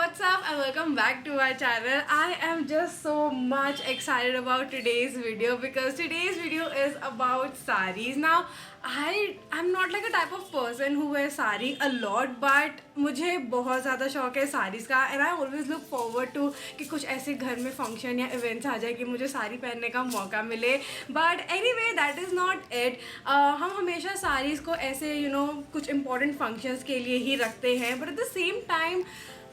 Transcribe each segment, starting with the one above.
what's up and welcome back to our channel. I am just so much excited about today's video because today's video is about saris. Now I'm not like a type of person who wears sari a lot, but मुझे बहुत ज़्यादा शौक है sarees का and I always look forward to कि कुछ ऐसे घर में function या events आ जाए कि मुझे साड़ी पहनने का मौका मिले. But anyway that is not it. हम हमेशा sarees को ऐसे कुछ important functions के लिए ही रखते हैं, but at the same time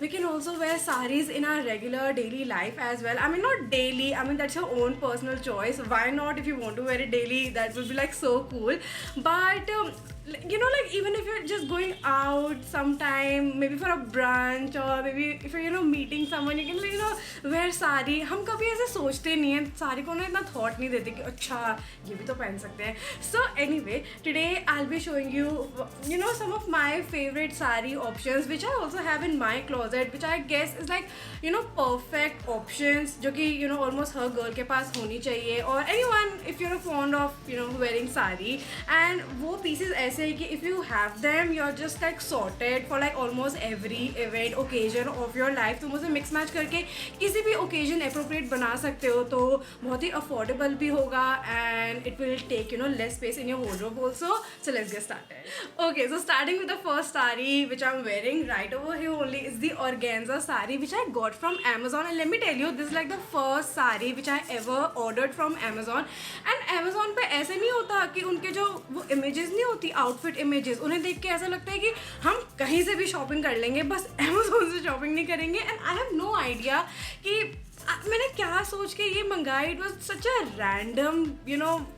we can also wear saris in our regular daily life as well. I mean, not daily, I mean that's your own personal choice. Why not? If you want to wear it daily, that would be like so cool. But like even if you're just going out sometime, maybe for a brunch or maybe if you're meeting someone, you can wear sari. हम कभी ऐसे सोचते नहीं हैं, साड़ी को ना इतना thought नहीं देते कि अच्छा ये भी तो पहन सकते हैं. So anyway, today I'll be showing you some of my favorite sari options which I also have in my closet, which I guess is like perfect options जो कि almost हर girl के पास होनी चाहिए, or anyone if you're fond of wearing sari. And वो pieces ऐसे है कि if you have them you're just like sorted for like almost every event occasion of your life. तुम उसे mix match करके किसी भी occasion appropriate बना सकते हो, तो बहुत ही affordable भी होगा and it will take less space in your wardrobe also. So let's get started. Okay, so starting with the first sari which I'm wearing right over here only is the organza sari which I got from Amazon. And let me tell you, this is like the first sari which I ever ordered from Amazon. And Amazon पे ऐसे नहीं होता कि उनके जो वो images नहीं होती, आउटफिट इमेजेस, उन्हें देख के ऐसा लगता है कि हम कहीं से भी शॉपिंग कर लेंगे, बस अमेज़ॉन से शॉपिंग नहीं करेंगे. And I have no idea कि मैंने क्या सोच के ये मंगाई. It was such a random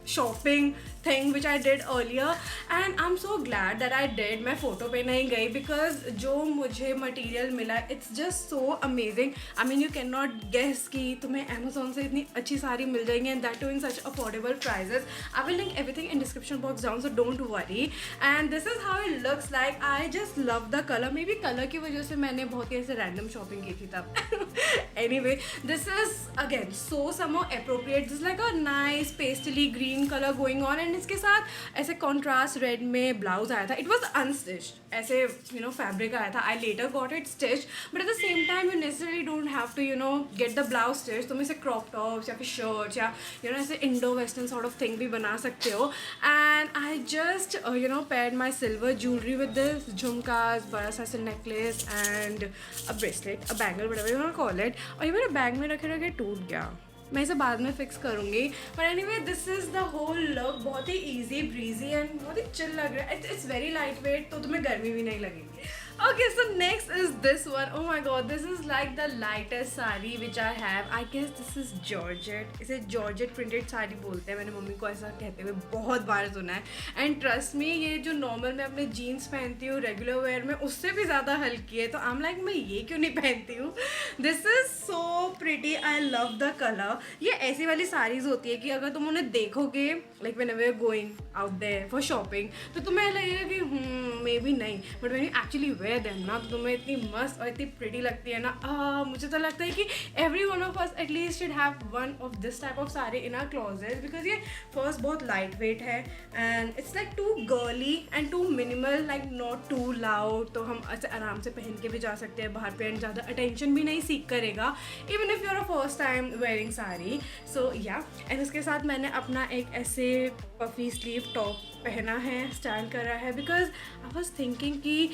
shopping thing which I did earlier and I am so glad that I did. मैं फ़ोटो पे नहीं गई बिकॉज जो मुझे मटीरियल मिला it's just so amazing. I mean you can not guess कि तुम्हें Amazon से इतनी अच्छी साड़ी मिल जाएंगी and that too in such affordable prices. I will link everything in description box down, so don't worry. And this is how it looks like. I just love the colour. Maybe colour की वजह से मैंने बहुत ही ऐसे random shopping की थी तब. Anyway, this is again so summer appropriate. This is like a nice pastely green color going on and इसके साथ ऐसे contrast red में blouse आया था. It was unstitched, ऐसे fabric आया था. I later got it stitched, but at the same time you necessarily don't have to get the blouse stitched. तुम इसे crop tops या फिर shirts या ऐसे Indo western sort of thing भी बना सकते हो. And I just paired my silver jewelry with this झुमकास, बड़ा सा ऐसे necklace and a bracelet, a bangle, whatever you want to call it. और ये मेरे बैग में रखे रखे टूट गया. मैं इसे बाद में फिक्स करूँगी. But anyway this is the whole look. बहुत ही ईजी ब्रीजी एंड बहुत ही चिल लग रहा है. इट्स वेरी लाइट वेट, तो तुम्हें गर्मी भी नहीं लगेगी. Okay, so next is this one. Oh my god, this is like the lightest sari which I have. I guess this is Georgette. इसे Georgette printed साड़ी बोलते हैं. मैंने मम्मी को ऐसा कहते हुए बहुत बार सुना है. And trust me, ये जो नॉर्मल मैं अपने जीन्स पहनती हूँ रेगुलर वेयर में उससे भी ज़्यादा हल्की है. तो आई एम लाइक मैं ये क्यों नहीं पहनती हूँ. This is so pretty. I love the colour. ये ऐसी वाली साड़ीज़ होती है कि अगर तुम उन्हें देखोगे like whenever you are going out there for shopping, तो तुम्हें लगेगा कि मे बी नहीं, but when you actually wear them ना, तो तुम्हें इतनी मस्त और इतनी प्रिटी लगती है ना. मुझे तो लगता है कि every one of us at least should have one of this type of sari in our closet, because ये फर्स्ट बहुत लाइट वेट है and it's like too girly and too minimal, like not too loud. तो हम ऐसे आराम से पहन के भी जा सकते हैं बाहर पे एंड ज़्यादा अटेंशन भी नहीं सीख करेगा even if you are a first time wearing sari. So yeah, and उसके साथ मैंने अपना एक ऐसे पफी स्लीव टॉप पहना है, स्टाइल कर रहा है, बिकॉज आई वॉज थिंकिंग कि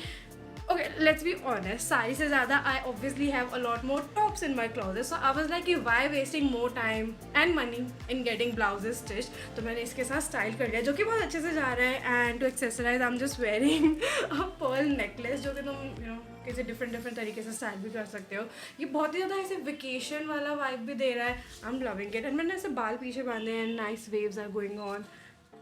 okay, let's be honest, sari से ज़्यादा I obviously have a lot more tops in my closet. So I was like, why wasting more time and money in getting blouses stitched? तो मैंने इसके साथ style कर लिया जो कि बहुत अच्छे से जा रहा है. And to accessorize I'm just wearing a pearl necklace जो कि तुम किसी डिफरेंट तरीके से स्टाइल भी कर सकते हो. ये बहुत ही ज़्यादा ऐसे वेकेशन वाला वाइब भी दे रहा है. I am loving it. And मैंने ऐसे बाल पीछे बांधे हैं. Nice waves are going on.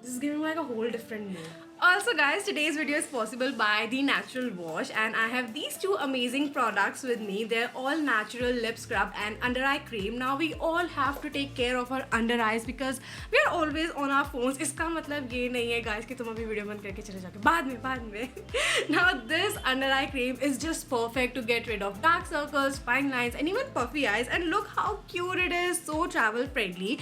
This is giving like a whole different mood. Also guys, today's video is possible by The Natural Wash and I have these two amazing products with me. They're all natural lip scrub and under eye cream. Now we all have to take care of our under eyes because we are always on our phones. इसका मतलब ये नहीं है guys कि तुम अभी video बंद करके चले जाओगे बाद में. Now this under eye cream is just perfect to get rid of dark circles, fine lines and even puffy eyes. And look how cute it is, so travel friendly.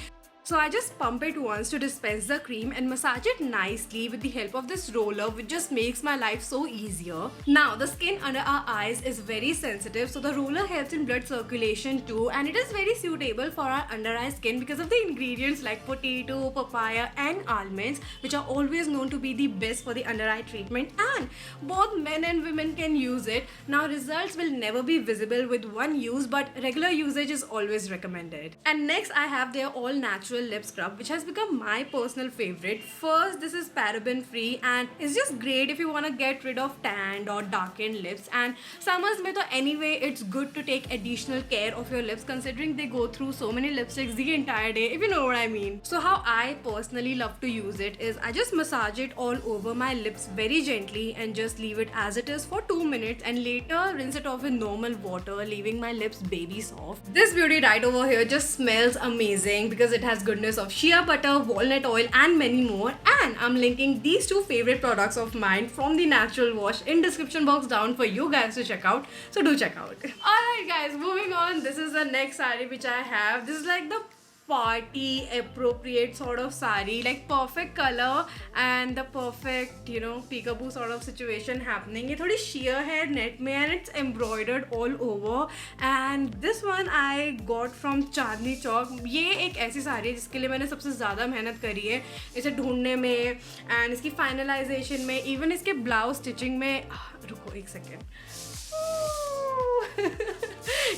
So I just pump it once to dispense the cream and massage it nicely with the help of this roller, which just makes my life so easier. Now the skin under our eyes is very sensitive, so the roller helps in blood circulation too, and it is very suitable for our under eye skin because of the ingredients like potato, papaya and almonds, which are always known to be the best for the under eye treatment, and both men and women can use it. Now results will never be visible with one use, but regular usage is always recommended. And next I have their all natural lip scrub, which has become my personal favorite. First, this is paraben free and it's just great if you want to get rid of tanned or darkened lips, and summers mein to anyway it's good to take additional care of your lips considering they go through so many lipsticks the entire day, if you know what I mean. So how I personally love to use it is I just massage it all over my lips very gently and just leave it as it is for 2 minutes, and later rinse it off with normal water, leaving my lips baby soft. This beauty right over here just smells amazing because it has goodness of shea butter, walnut oil and many more, and I'm linking these two favorite products of mine from the Natural Wash in description box down for you guys to check out, so do check out. Alright guys, moving on, this is the next saree which I have. This is like the party appropriate sort of sari, like perfect color and the perfect, you know, peekaboo sort of situation happening. ये थोड़ी sheer है net में and it's embroidered all over, and this one I got from Chandni Chowk. ये एक ऐसी साड़ी है जिसके लिए मैंने सबसे ज़्यादा मेहनत करी है इसे ढूंढने में and इसकी फाइनलाइजेशन में, इवन इसके ब्लाउज स्टिचिंग में. रुको एक second.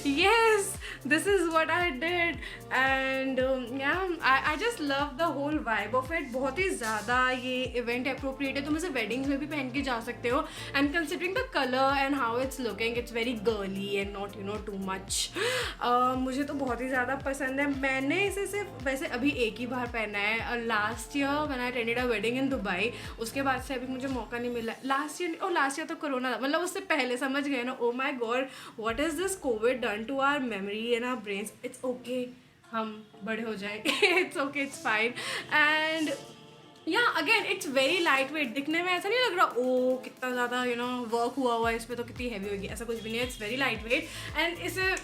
Yes, this is what I did, and yeah, I just love the whole vibe of it. बहुत ही ज़्यादा ये event appropriate है, तुम इसे weddings में भी पहन के जा सकते हो, and considering the color and how it's looking, it's very girly and not, you know, too much. मुझे तो बहुत ही ज़्यादा पसंद है. मैंने इसे सिर्फ वैसे अभी एक ही बार पहना है, last year when I attended a wedding in Dubai. उसके बाद से अभी मुझे मौका नहीं मिला. लास्ट ईयर तो कोरोना था, मतलब उससे पहले समझ गए ना. Oh my god, what is this COVID done to our memory and our brains? It's okay, हम बड़े हो जाएंगे. It's okay, it's fine. And yeah, again it's very lightweight. दिखने में ऐसा नहीं लग रहा ओ कितना ज़्यादा you know वर्क हुआ है इस पर, तो कितनी हैवी होगी, ऐसा कुछ भी नहीं है. It's very light weight and इसे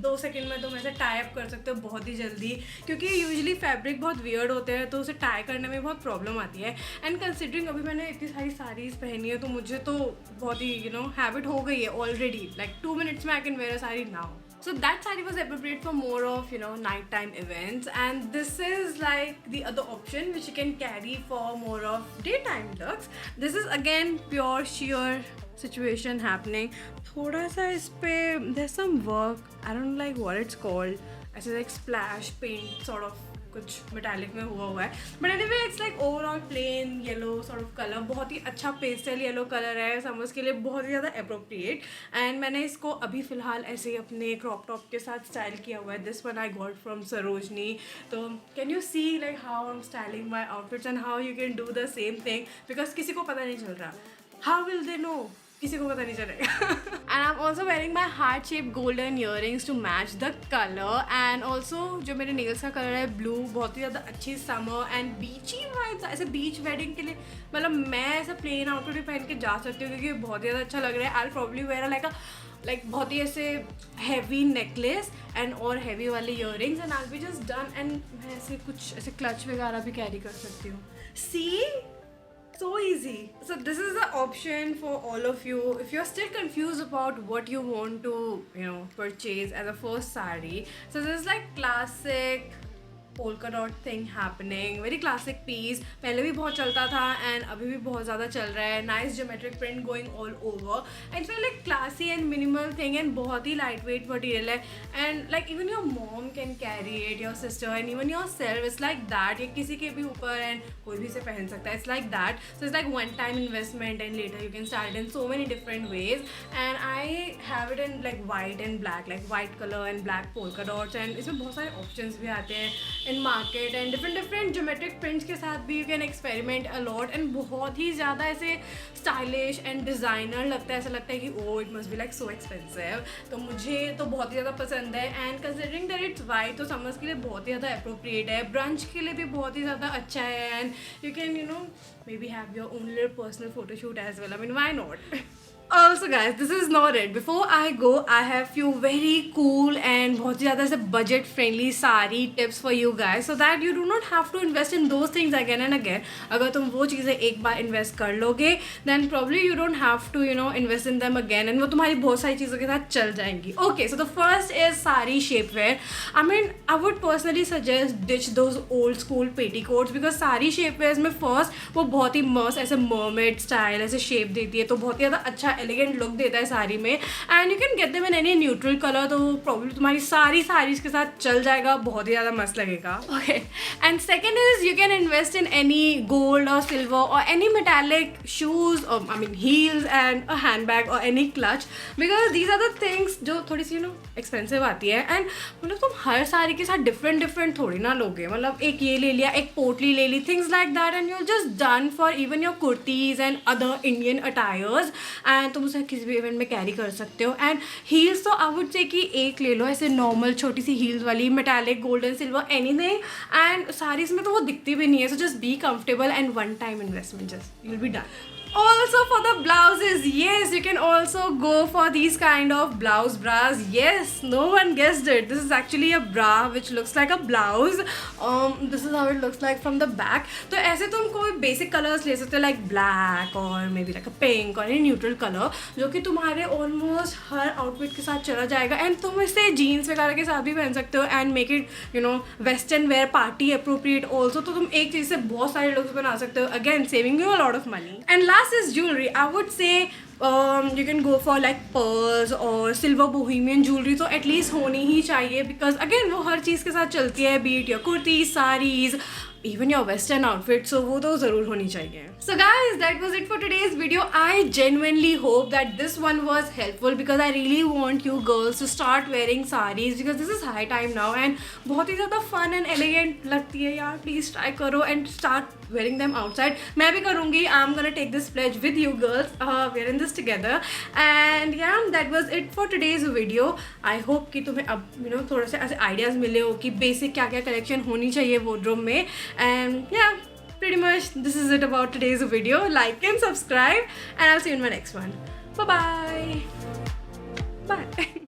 2 सेकेंड में तुम ऐसे टाई अप कर सकते हो बहुत ही जल्दी, क्योंकि यूजुअली फैब्रिक बहुत वियर्ड होते हैं तो उसे टाई करने में बहुत प्रॉब्लम आती है. एंड कंसिडरिंग अभी मैंने इतनी सारी साड़ीज़ पहनी है तो मुझे तो बहुत ही you know हैबिट हो गई है ऑलरेडी. लाइक 2 minutes में I can wear a sari now. So that saree was appropriate for more of, you know, nighttime events, and this is like the other option which you can carry for more of daytime looks. This is again pure sheer situation happening. थोड़ा सा इस पे there's some work, I don't like what it's called, ऐसे like splash paint sort of कुछ metallic में हुआ है, but anyway it's like overall plain yellow sort of colour. बहुत ही अच्छा पेस्टल येलो कलर है, समर्स के लिए बहुत ही ज़्यादा अप्रोप्रिएट. एंड मैंने इसको अभी फ़िलहाल ऐसे ही अपने क्रॉप टॉप के साथ स्टाइल किया हुआ है. This one I got from Sarojini. तो can you see like how I am styling my outfits and how you can do the same thing, because किसी को पता नहीं चल रहा. How will they know? किसी को पता नहीं चलेगा. And I am also wearing my heart shape golden earrings to match the colour, and also जो मेरे नेल्स का कलर है ब्लू, बहुत ही ज़्यादा अच्छी समर एंड बीची वाइब्स. ऐसे बीच वेडिंग के लिए मतलब मैं ऐसा प्लेन आउटफिट भी पहन के जा सकती हूँ क्योंकि बहुत ही ज़्यादा अच्छा लग रहा है. I will probably wear like बहुत ही ऐसे हैवी नेकलेस एंड और हैवी वाले earrings, and I will be just done. And मैं ऐसे कुछ ऐसे क्लच वगैरह भी कैरी कर सकती हूँ. सी, so easy. So this is the option for all of you if you're still confused about what you want to, you know, purchase as a first saree. So this is like classic polka dot thing happening, very classic piece. पहले भी बहुत चलता था and अभी भी बहुत ज़्यादा चल रहा है. Nice geometric print going all over. It's very like classy and minimal thing and बहुत ही lightweight material है. And like even your mom can carry it, your sister and even yourself. It's like that. ये किसी के भी ऊपर and कोई भी इसे पहन सकता है. It's like that. So it's like one time investment and later you can style it in so many different ways. And I have it in like white and black, like white color and black polka dots. And इसमें बहुत सारे options भी आते हैं इन market and different geometric prints के साथ भी you can experiment a lot. And बहुत ही ज़्यादा ऐसे स्टाइलिश एंड डिज़ाइनर लगता है. ऐसा लगता है कि oh it must be like so expensive. तो मुझे तो बहुत ही ज़्यादा पसंद है. And considering that it's white तो समर्स के लिए बहुत ही ज़्यादा अप्रोप्रिएट है. ब्रंच के लिए भी बहुत ही ज़्यादा अच्छा है. And you can you know maybe have your own little personal photo shoot as well. I mean, why not? Also guys, this is not it. Before I go, I have few very cool and बहुत ही ज़्यादा से budget friendly सारी tips for you guys, so that you do not have to invest in those things again and again. अगर तुम वो चीज़ें एक बार invest कर लोगे, then probably you don't have to invest in them again, and वो तुम्हारी बहुत सारी चीज़ों के साथ चल जाएंगी. Okay, so the first is sari shapewear. I mean, I would personally suggest ditch those old school petticoats, because सारी shapewears में first वो बहुत ही मस्त ऐसे mermaid style ऐसे shape देती है, तो बहुत ही ज़्यादा अच्छा एलिगेंट लुक देता है साड़ी में. And you can get them in any neutral colour, तो प्रॉब्लम तुम्हारी सारी साड़ीज के साथ चल जाएगा, बहुत ही ज़्यादा मस्त लगेगा. Okay, and second is you can invest in any gold और सिल्वर और any metallic shoes, I mean heels and a handbag और any clutch, because these are the things जो थोड़ी सी एक्सपेंसिव आती है. एंड मतलब तुम हर साड़ी के साथ डिफरेंट थोड़ी ना लोगे, मतलब एक ये ले लिया, एक पोटली ले ली, things like that, and you're just done for even your kurtis and other Indian attires, and तुम उसे किसी भी इवेंट में कैरी कर सकते हो. एंड हील्स तो आई वुड से कि एक ले लो ऐसे नॉर्मल छोटी सी हील्स वाली, metallic, golden, silver, anything. And saris में तो वो दिखती भी नहीं है, so just be comfortable and one time investment, just you will be done. Also for the blouses, yes, you can also go for these kind of blouse bras. Yes, no one guessed it. This is actually a bra which looks like a blouse. This is how it looks like from the back. तो ऐसे तुम कोई basic colors ले सकते हो, like black or maybe like a pink or any neutral color, जो कि तुम्हारे almost हर outfit के साथ चला जाएगा. And तुम इसे jeans वगैरह के साथ भी पहन सकते हो and make it western wear party appropriate also. तो तुम एक चीज़ से बहुत सारे looks बना सकते हो, again saving you a lot of money. And last is jewelry. I would say you can go for like pearls or silver bohemian jewelry, तो at least होनी ही चाहिए, because again वो हर चीज़ के साथ चलती है, be it your kurtis, sarees, even your western outfit, so वो तो ज़रूर होनी चाहिए. So guys, that was it for today's video. I genuinely hope that this one was helpful, because I really want you girls to start wearing sarees, because this is high time now and बहुत ही ज़्यादा fun and elegant लगती है यार. Please try करो and start wearing them outside. मैं भी करूँगी. I'm gonna take this pledge with you girls. We're in this together. And yeah, that was it for today's video. I hope कि तुम्हें अब थोड़ा से ऐसे ideas मिले हो कि basic क्या क्या collection होनी चाहिए wardrobe में. And yeah, pretty much this is it about today's video. Like and subscribe, and I'll see you in my next one. Bye bye. Bye.